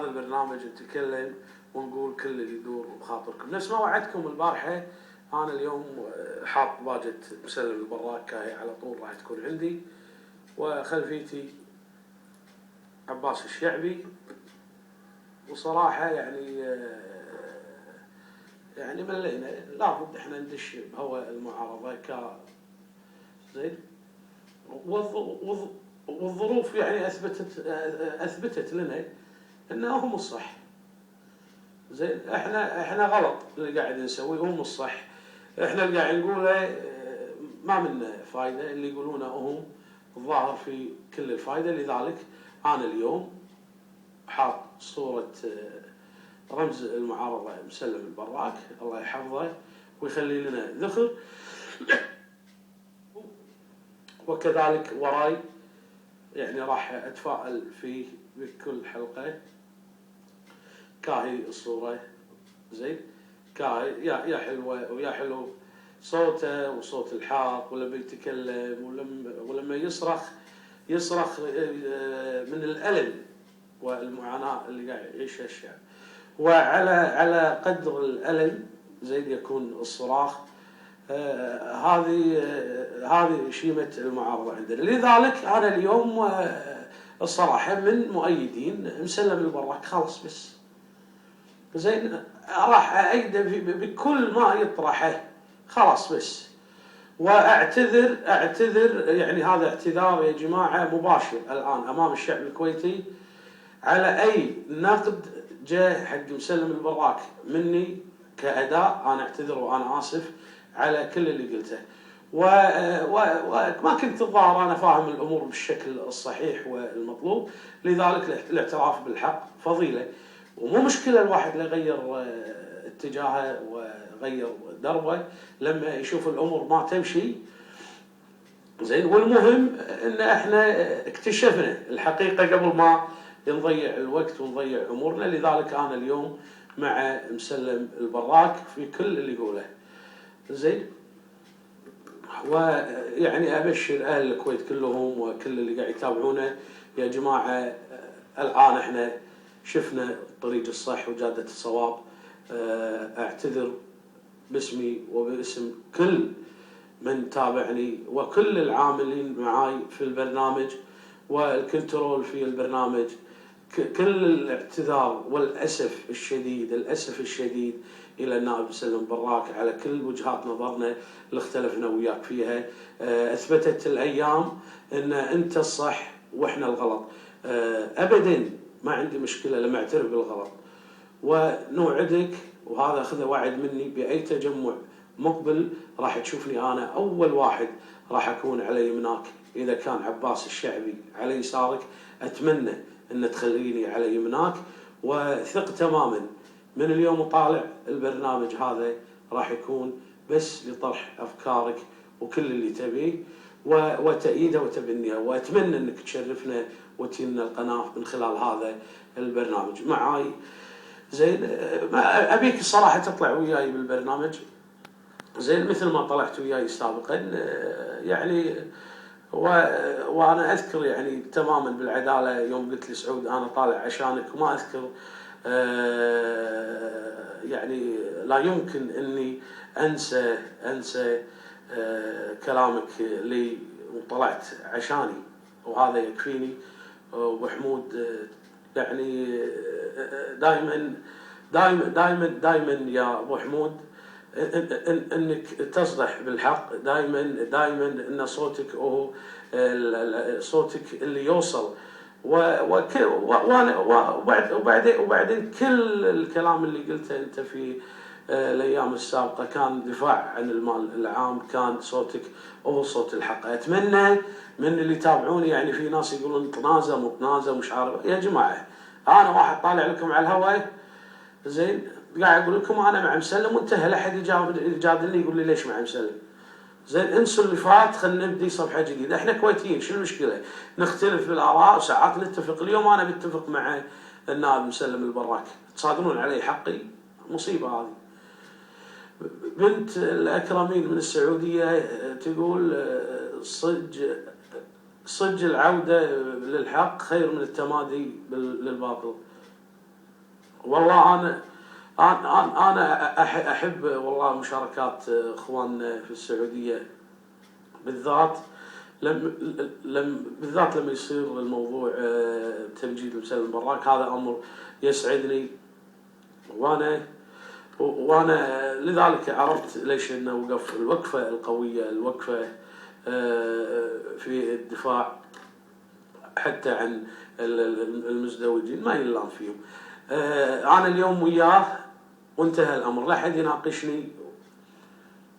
هذا البرنامج نتكلم ونقول كل اللي يدور بخاطركم. نفس ما وعدتكم البارحة، أنا اليوم حاط باجة مسلم البراك هاي على طول راح تكون عندي، وخلفيتي عباس الشعبي. وصراحة يعني ملينا، لابد احنا ندش بهواء المعارضة زين. والظروف يعني اثبتت لنا انه هم الصح. زين، احنا غلط اللي قاعد نسويه، هم الصح. احنا اللي قاعد نقوله ما منا فايده، اللي يقولونه هم الظاهر في كل الفايده. لذلك انا اليوم حاط صوره رمز المعارضه مسلم البراك، الله يحفظه ويخلي لنا ذخر. وكذلك وراي يعني راح اتفائل فيه بكل حلقه. كاهي الصوره زين، كاهي يا حلوه ويا حلو صوته وصوت الحاق، ولما يتكلم ولما يصرخ من الالم والمعاناه اللي قاعد يعيشها الشعب. وعلى قدر الالم زين يكون الصراخ. هذه شيمه المعارضه عندنا. لذلك انا اليوم الصراحه من مؤيدين مسلم البراك خالص، بس زين راح أأيده بكل ما يطرحه خلاص بس. واعتذر يعني هذا اعتذار يا جماعه مباشر الان امام الشعب الكويتي على اي نقد جاء حق مسلم البراك مني كاداء. انا اعتذر وانا اسف على كل اللي قلته، وما كنت الظاهر انا فاهم الامور بالشكل الصحيح والمطلوب. لذلك الاعتراف بالحق فضيله، ومو مشكله الواحد يغير اتجاهه وغير دربه لما يشوف الامور ما تمشي زين. والمهم ان احنا اكتشفنا الحقيقه قبل ما نضيع الوقت ونضيع امورنا. لذلك انا اليوم مع مسلم البراك في كل اللي يقوله زين. ويعني ابشر اهل الكويت كلهم وكل اللي قاعد يتابعونا يا جماعه، الان احنا شفنا الطريق الصح وجاده الصواب. اعتذر باسمي وباسم كل من تابعني وكل العاملين معاي في البرنامج والكنترول في البرنامج. كل الاعتذار والاسف الشديد الى النائب مسلم براك على كل وجهات نظرنا اللي اختلفنا وياك فيها. اثبتت الايام ان انت الصح واحنا الغلط. ابدا ما عندي مشكله لما اعترف بالغلط، ونوعدك وهذا خذه وعد مني باي تجمع مقبل راح تشوفني انا اول واحد راح اكون على يمناك. اذا كان عباس الشعبي على يسارك اتمنى ان تخليني على يمناك، وثق تماما من اليوم وطالع البرنامج هذا راح يكون بس لطرح افكارك وكل اللي تبيه وتأييده وتبنيها. واتمنى انك تشرفنا وتجينا القناه من خلال هذا البرنامج معاي زين. ابيك الصراحه تطلع وياي بالبرنامج زين مثل ما طلعت وياي سابقا يعني. وانا اذكر يعني تماما بالعداله يوم قلت لي سعود انا طالع عشانك، وما اذكر يعني لا يمكن اني انسى كلامك لي وطلعت عشاني، وهذا يكفيني. وحمود يعني دائما يا ابو حمود انك تصدح بالحق دائما ان صوتك هو صوتك اللي يوصل. وبعدين كل الكلام اللي قلته انت في الايام السابقه كان دفاع عن المال العام، كان صوتك هو صوت الحق. اتمنى من اللي يتابعوني يعني في ناس يقولون متنازه مش عارف. يا جماعه انا واحد طالع لكم على الهواء زين قاعد اقول لكم انا مع مسلم وانتهى. لا احد يجادلني يقول لي ليش مع مسلم زين. انسوا اللي فات، خلينا نبدي صفحه جديده. احنا كويتيين شو المشكله؟ نختلف بالاراء ساعات نتفق. اليوم انا بتفق مع النائب مسلم البراك، تصادرون علي حقي مصيبه هذه. بنت الاكرمين من السعوديه تقول صج العوده للحق خير من التمادي للباطل. والله انا احب والله مشاركات اخواننا في السعوديه بالذات. بالذات لما يصير الموضوع تمجيد مسلم البراك، هذا امر يسعدني. وانا لذلك عرفت ليش انه وقف الوقفه القويه، الوقفه في الدفاع حتى عن المزدوجين ما يلام فيهم. انا اليوم وياه وانتهى الامر، لا احد يناقشني